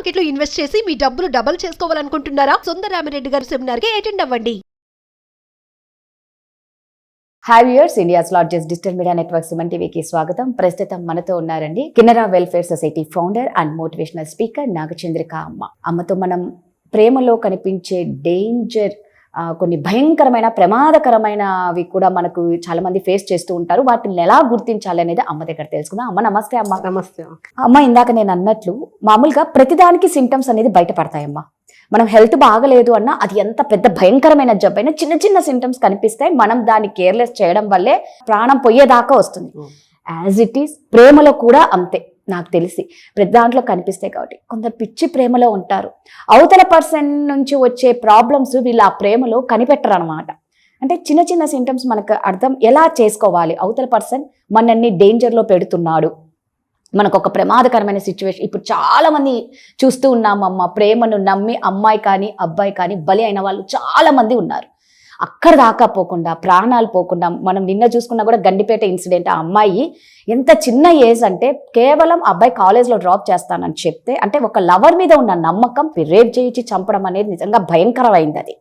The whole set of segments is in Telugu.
మార్కెట్ లో ఇన్వెస్ట్ చేసి మీ డబ్బులు డబుల్ చేసుకోవాలనుకుంటున్నారా? సుందరరామిరెడ్డి గారి సెమినార్ కి అటెండ్ అవ్వండి. Hi viewers, India's largest digital media network Suman టీవీకి స్వాగతం. ప్రస్తుతం మనతో ఉన్నారండి Canara welfare society founder and motivational speaker Nagachandrika Amma. అమ్మతో మనం ప్రేమలో కనిపించే డేంజర్, కొన్ని భయంకరమైన ప్రమాదకరమైనవి కూడా మనకు చాలా మంది ఫేస్ చేస్తూ ఉంటారు. వాటిని ఎలా గుర్తించాలి అనేది అమ్మ దగ్గర తెలుసుకుందాం. అమ్మ నమస్తే. అమ్మ నమస్తే. అమ్మ, ఇందాక నేను అన్నట్లు మామూలుగా ప్రతిదానికి సింటమ్స్ అనేది బయటపడతాయమ్మా. మనం హెల్త్ బాగలేదు అన్నా అది ఎంత పెద్ద భయంకరమైన జబ్బు అయినా చిన్న చిన్న సింటమ్స్ కనిపిస్తాయి. మనం దాన్ని కేర్లెస్ చేయడం వల్లే ప్రాణం పోయేదాకా వస్తుంది. యాజ్ ఇట్ ఈస్ ప్రేమలో కూడా అంతే. నాకు తెలిసి ప్రతి దాంట్లో కనిపిస్తాయి. కాబట్టి కొందరు పిచ్చి ప్రేమలో ఉంటారు. అవతల పర్సన్ నుంచి వచ్చే ప్రాబ్లమ్స్ వీళ్ళు ఆ ప్రేమలో కనిపెట్టరు అనమాట. అంటే చిన్న చిన్న సింటమ్స్ మనకు అర్థం ఎలా చేసుకోవాలి? అవతల పర్సన్ మనల్ని డేంజర్లో పెడుతున్నాడు, మనకు ఒక ప్రమాదకరమైన సిచ్యువేషన్. ఇప్పుడు చాలా మంది చూస్తూ ఉన్నామమ్మ, ప్రేమను నమ్మి అమ్మాయి కానీ అబ్బాయి కానీ బలి అయిన వాళ్ళు చాలా మంది ఉన్నారు. అక్కడ దాకా పోకుండా, ప్రాణాలు పోకుండా, మనం నిన్న చూసుకున్నా కూడా గండిపేట ఇన్సిడెంట్. ఆ అమ్మాయి ఎంత చిన్న ఏజ్ అంటే కేవలం అబ్బాయి కాలేజ్లో డ్రాప్ చేస్తానని చెప్తే, అంటే ఒక లవర్ మీద ఉన్న నమ్మకం రేప్ చేయించి చంపడం అనేది నిజంగా భయంకరమైంది. అది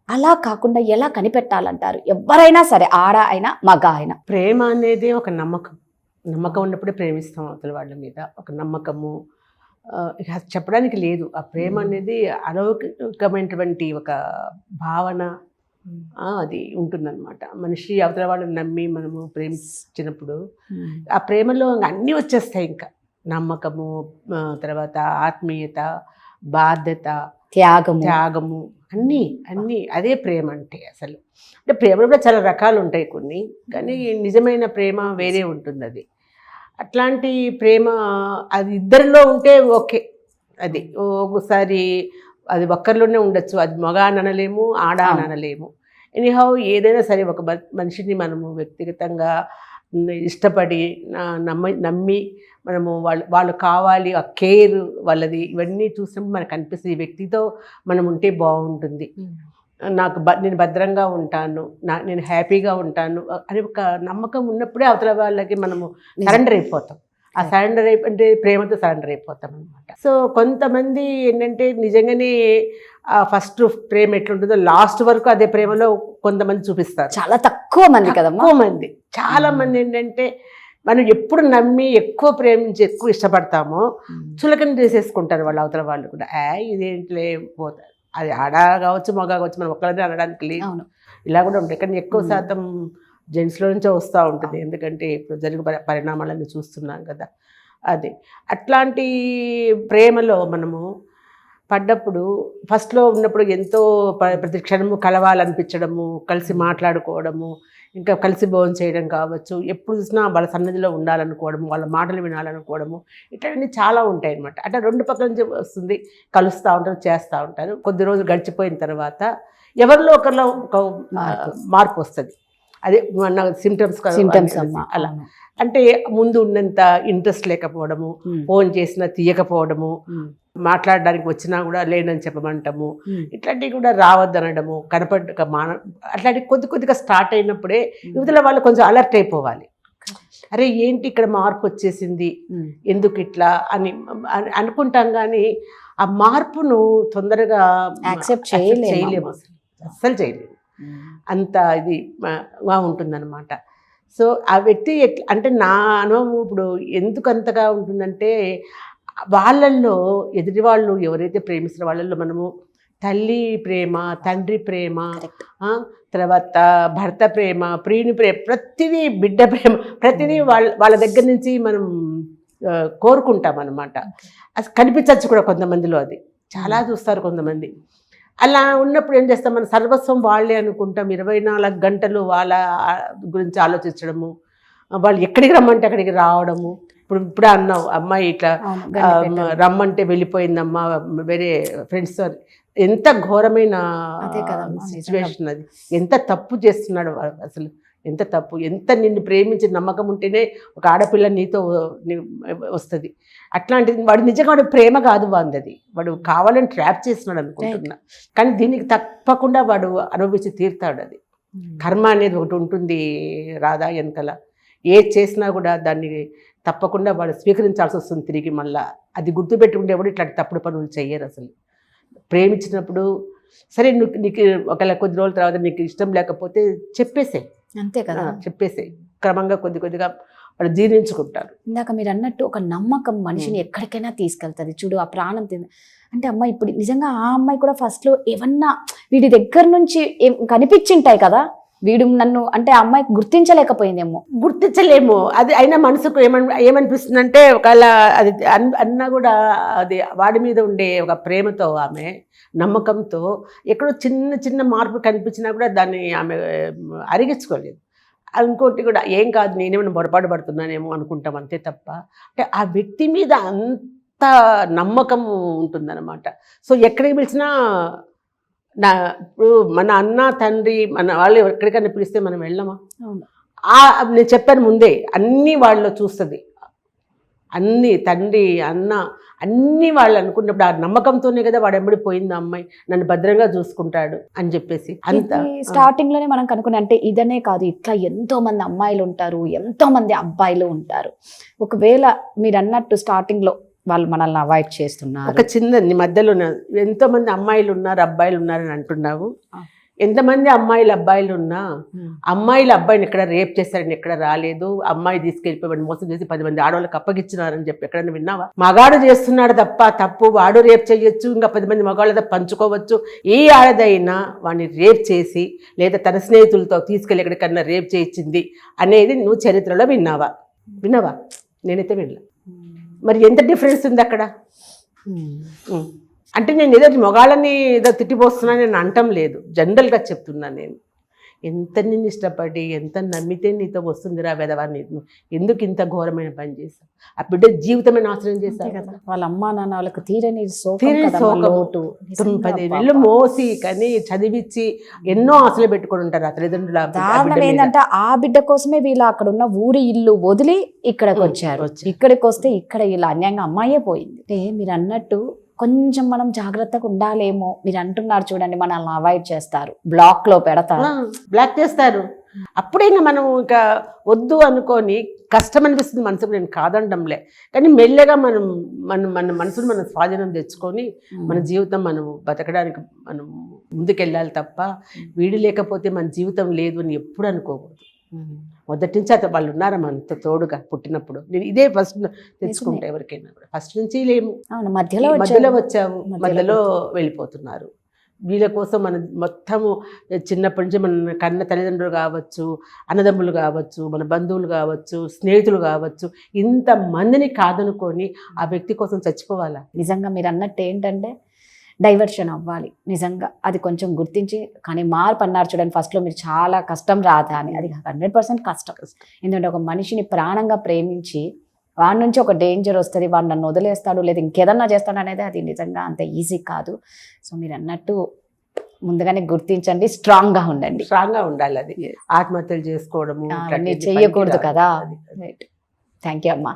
అలా కాకుండా ఎలా కనిపెట్టాలంటారు? ఎవరైనా సరే, ఆడ అయినా మగ అయినా. ప్రేమ అనేది ఒక నమ్మకం. నమ్మకం ఉన్నప్పుడే ప్రేమిస్తాం అవతల వాళ్ళ మీద. ఒక నమ్మకము ఇక చెప్పడానికి లేదు. ఆ ప్రేమ అనేది అలౌకికమైనటువంటి ఒక భావన, అది ఉంటుందన్నమాట. మనిషి అవతల వాళ్ళని నమ్మి మనము ప్రేమించినప్పుడు ఆ ప్రేమలో అన్నీ వచ్చేస్తాయి. ఇంకా నమ్మకము, తర్వాత ఆత్మీయత, బాధ్యత, త్యాగము, అన్నీ అదే ప్రేమ అంటే. అసలు అంటే ప్రేమలో కూడా చాలా రకాలు ఉంటాయి కొన్ని, కానీ నిజమైన ప్రేమ వేరే ఉంటుంది. అది అట్లాంటి ప్రేమ అది ఇద్దరిలో ఉంటే ఓకే. అది ఒకసారి అది ఒక్కరిలోనే ఉండొచ్చు. అది మగ అనలేము, ఆడ అనలేము. ఎనీహౌ ఏదైనా సరే ఒక మనిషిని మనము వ్యక్తిగతంగా ఇష్టపడి నమ్మి మనము వాళ్ళు కావాలి, ఆ కేర్ వాళ్ళది, ఇవన్నీ చూసినప్పుడు మనకు అనిపిస్తుంది ఈ వ్యక్తితో మనం ఉంటే బాగుంటుంది, నేను భద్రంగా ఉంటాను, నేను హ్యాపీగా ఉంటాను అని ఒక నమ్మకం ఉన్నప్పుడే అవతల వాళ్ళకి మనము సరెండర్ అయిపోతాం. ఆ సరెండర్ అంటే ప్రేమతో సరెండర్ అయిపోతాం అనమాట. సో కొంతమంది ఏంటంటే నిజంగానే ఫస్ట్ ప్రేమ ఎట్లుంటుందో లాస్ట్ వరకు అదే ప్రేమలో కొంతమంది చూపిస్తారు. చాలా తక్కువ మంది కదా. తక్కువ మంది. చాలా మంది ఏంటంటే మనం ఎప్పుడు నమ్మి ఎక్కువ ప్రేమించి ఎక్కువ ఇష్టపడతామో చులకన చేసేసుకుంటారు వాళ్ళు అవతల వాళ్ళు కూడా. ఇదేంట్లే పోతారు. అది ఆడ కావచ్చు, మగ కావచ్చు, మనం ఒక్కరిని అనడానికి లేదు. ఇలా కూడా ఉంటాయి. కానీ ఎక్కువ శాతం జెంట్స్లో నుంచే వస్తూ ఉంటుంది. ఎందుకంటే ఇప్పుడు జరిగే పరిణామాలన్నీ చూస్తున్నాం కదా. అది అట్లాంటి ప్రేమలో మనము పడ్డప్పుడు ఫస్ట్లో ఉన్నప్పుడు ఎంతో ప్రతి క్షణము కలవాలనిపించడము, కలిసి మాట్లాడుకోవడము, ఇంకా కలిసి భోజనం చేయడం కావచ్చు, ఎప్పుడు చూసినా వాళ్ళ సన్నిధిలో ఉండాలనుకోవడము, వాళ్ళ మాటలు వినాలనుకోవడము, ఇట్లాంటివి చాలా ఉంటాయి అన్నమాట. అంటే రెండు పక్కల నుంచి వస్తుంది, కలుస్తూ ఉంటారు, చేస్తూ ఉంటారు. కొద్ది రోజులు గడిచిపోయిన తర్వాత ఎవరిలో ఒకరిలో ఒక మార్పు వస్తుంది. అదే మన సింటమ్స్ అలా. అంటే ముందు ఉన్నంత ఇంట్రెస్ట్ లేకపోవడము, ఫోన్ చేసినా తీయకపోవడము, మాట్లాడడానికి వచ్చినా కూడా లేనని చెప్పమంటాము, ఇట్లాంటివి కూడా రావద్దనడము, అట్లాంటివి కొద్దిగా స్టార్ట్ అయినప్పుడే యువతల వాళ్ళు కొంచెం అలర్ట్ అయిపోవాలి. అరే ఏంటి ఇక్కడ మార్పు వచ్చేసింది, ఎందుకు ఇట్లా అని అనుకుంటాం. కానీ ఆ మార్పును తొందరగా యాక్సెప్ట్ చేయలేము, అస్సలు చేయలేము. అంత ఇది ఉంటుందన్నమాట. సో ఆ వ్యక్తి అంటే నా అనుభవం ఇప్పుడు ఎందుకు అంతగా ఉంటుందంటే, వాళ్ళల్లో ఎదుటి వాళ్ళు ఎవరైతే ప్రేమిస్తున్న వాళ్ళల్లో మనము తల్లి ప్రేమ, తండ్రి ప్రేమ, తర్వాత భర్త ప్రేమ, ప్రియుని ప్రేమ, ప్రతిదీ బిడ్డ ప్రేమ, ప్రతిదీ వాళ్ళ దగ్గర నుంచి మనం కోరుకుంటాం అన్నమాట. అది కనిపించవచ్చు కూడా కొంతమందిలో. అది చాలా చూస్తారు కొంతమంది. అలా ఉన్నప్పుడు ఏం చేస్తాం, మన సర్వస్వం వాళ్ళే అనుకుంటాం. 24 గంటలు వాళ్ళ గురించి ఆలోచించడము, వాళ్ళు ఎక్కడికి రమ్మంటే అక్కడికి రావడము. ఇప్పుడు అన్నావు అమ్మాయి ఇట్లా రమ్మంటే వెళ్ళిపోయిందమ్మా వేరే ఫ్రెండ్స్తో. ఎంత ఘోరమైన సిచ్యువేషన్ అది. ఎంత తప్పు చేస్తున్నాడు అసలు, ఎంత తప్పు. ఎంత నిన్ను ప్రేమించి నమ్మకం ఉంటేనే ఒక ఆడపిల్ల నీతో వస్తుంది. అట్లాంటిది వాడు నిజంగా వాడు ప్రేమ కాదు వాందది, వాడు కావాలని ట్రాప్ చేస్తున్నాడు అనుకుంటున్నా. కానీ దీనికి తప్పకుండా వాడు అనుభవించి తీరుతాడు. అది కర్మ అనేది ఒకటి ఉంటుంది రాధా వెనకల. ఏది చేసినా కూడా దాన్ని తప్పకుండా వాడు స్వీకరించాల్సి వస్తుంది తిరిగి. మళ్ళీ అది గుర్తుపెట్టుకుంటే ఎవడు ఇట్లాంటి తప్పుడు పనులు చెయ్యరు అసలు. ప్రేమించినప్పుడు సరే నీకు ఒకవేళ కొద్ది రోజుల తర్వాత నీకు ఇష్టం లేకపోతే చెప్పేసే, అంతే కదా, చెప్పేసే. క్రమంగా కొద్దిగా వాళ్ళు జీర్ణించుకుంటారు. ఇందాక మీరు అన్నట్టు ఒక నమ్మకం మనిషిని ఎక్కడికైనా తీసుకెళ్తుంది చూడు. ఆ ప్రాణం అంటే అమ్మాయి ఇప్పుడు నిజంగా ఆ అమ్మాయి కూడా ఫస్ట్ లో ఏమన్నా వీడి దగ్గర నుంచి కనిపించింటాయి కదా, వీడు నన్ను అంటే ఆ అమ్మాయి గుర్తించలేకపోయిందేమో. గుర్తించలేము అది. అయినా మనసుకు ఏమనిపిస్తుందంటే ఒకవేళ అది అన్నా కూడా అది వాడి మీద ఉండే ఒక ప్రేమతో, ఆమె నమ్మకంతో ఎక్కడో చిన్న మార్పు కనిపించినా కూడా దాన్ని ఆమె అరిగించుకోలేదు. ఇంకోటి కూడా ఏం కాదు, నేనేమైనా పొరపాటు పడుతున్నానేమో అనుకుంటాం అంతే తప్ప, అంటే ఆ వ్యక్తి మీద అంత నమ్మకం ఉంటుందన్నమాట. సో ఎక్కడికి పిలిచినా ఇప్పుడు మన అన్న తండ్రి మన వాళ్ళు ఎక్కడికైనా పిలిస్తే మనం వెళ్ళమా? నేను చెప్పాను ముందే, అన్నీ వాళ్ళు చూస్తుంది, అన్నీ తండ్రి అన్న అన్నీ వాళ్ళు అనుకున్నప్పుడు ఆ నమ్మకంతోనే కదా వాడు ఎంబడి పోయింది అమ్మాయి, నన్ను భద్రంగా చూసుకుంటాడు అని చెప్పేసి. అంత స్టార్టింగ్ లోనే మనం కనుక్కుని అంటే ఇదనే కాదు, ఇట్లా ఎంతో మంది అమ్మాయిలు ఉంటారు, ఎంతో మంది అబ్బాయిలు ఉంటారు. ఒకవేళ మీరు అన్నట్టు స్టార్టింగ్ లో వాళ్ళు మనల్ని అవాయిడ్ చేస్తున్నారు, ఒక చిన్న మధ్యలో ఎంతో మంది అమ్మాయిలు ఉన్నారు అబ్బాయిలు ఉన్నారని అంటున్నావు. ఎంతమంది అమ్మాయిలు అబ్బాయిలు ఉన్నా అమ్మాయిలు అబ్బాయిని ఎక్కడ రేప్ చేశారని ఎక్కడ రాలేదు. అమ్మాయి తీసుకెళ్ళిపోయి మోసం చేసి 10 మంది ఆడవాళ్ళకి అప్పగిచ్చినారని చెప్పి ఎక్కడైనా విన్నావా? మగాడు చేస్తున్నాడు తప్ప తప్పు, వాడు రేప్ చేయొచ్చు, ఇంకా 10 మంది మగాళ్ళతో పంచుకోవచ్చు. ఏ ఆడదైనా వాడిని రేప్ చేసి లేదా తన స్నేహితులతో తీసుకెళ్ళి ఎక్కడికన్నా రేప్ చేయించింది అనేది నువ్వు చరిత్రలో విన్నావా? నేనైతే వినలే. మరి ఎంత డిఫరెన్స్ ఉంది అక్కడ? అంటే నేను ఏదో మగాళ్ళని ఏదో తిట్టిపోస్తున్నా నేను అంటం లేదు, జనరల్గా చెప్తున్నాను. నేను ఎంత నిన్ను ఇష్టపడి ఎంత నమ్మితే నీతో వస్తుందిరా వెదవాన్ని, ఎందుకు ఇంత ఘోరమైన పని చేశావు? ఆ బిడ్డ జీవితమే నాశనం చేశావు కదా. వాళ్ళ అమ్మా నాన్న వాళ్ళకి తీరని 10 నెలలు మోసి కానీ చదివించి ఎన్నో ఆశలు పెట్టుకొని ఉంటారు ఆ తల్లిదండ్రుల. దారుణం ఏంటంటే ఆ బిడ్డ కోసమే వీళ్ళు అక్కడ ఉన్న ఊరి ఇల్లు వదిలి ఇక్కడికి వచ్చారు. ఇక్కడికి వస్తే ఇక్కడ ఇలా అన్యాయంగా అమ్మాయే పోయింది. అంటే మీరు అన్నట్టు కొంచెం మనం జాగ్రత్తగా ఉండాలేమో. మీరు అంటున్నారు చూడండి, మనల్ని అవాయిడ్ చేస్తారు, బ్లాక్ లో పెడతారు, బ్లాక్ చేస్తారు. అప్పుడైనా మనం ఇంకా వద్దు అనుకొని కష్టం అనిపిస్తుంది మనసుకు, నేను కాదండంలే, కానీ మెల్లగా మన మనసును మనం స్వాధీనం తెచ్చుకొని మన జీవితం మనం బతకడానికి మనం ముందుకెళ్ళాలి తప్ప వీడి లేకపోతే మన జీవితం లేదు అని ఎప్పుడు అనుకోకూడదు. మొదటి నుంచి అయితే వాళ్ళు ఉన్నారా మనతో తోడుగా పుట్టినప్పుడు. నేను ఇదే ఫస్ట్ తెచ్చుకుంటా ఎవరికైనా కూడా. ఫస్ట్ నుంచి లేము, మధ్యలో వచ్చావు, మధ్యలో వెళ్ళిపోతున్నారు. వీళ్ళ కోసం మన మొత్తము చిన్నప్పటి నుంచి మన కన్న తల్లిదండ్రులు కావచ్చు, అన్నదమ్ములు కావచ్చు, మన బంధువులు కావచ్చు, స్నేహితులు కావచ్చు, ఇంతమందిని కాదనుకొని ఆ వ్యక్తి కోసం చచ్చిపోవాలా? నిజంగా మీరు అన్నట్టు ఏంటంటే డైవర్షన్ అవ్వాలి నిజంగా, అది కొంచెం గుర్తించి. కానీ మార్పు అన్నారు చూడండి, ఫస్ట్లో మీరు చాలా కష్టం రాదా అని, అది 100% కష్టం. ఎందుకంటే ఒక మనిషిని ప్రాణంగా ప్రేమించి వాడి నుంచి ఒక డేంజర్ వస్తుంది, వాడు నన్ను వదిలేస్తాడు లేదా ఇంకేదన్నా చేస్తాడు అనేది అది నిజంగా అంత ఈజీ కాదు. సో మీరు అన్నట్టు ముందుగానే గుర్తించండి, స్ట్రాంగ్గా ఉండాలి. అది ఆత్మహత్యలు చేసుకోవడము చేయకూడదు కదా. థ్యాంక్ యూ అమ్మా.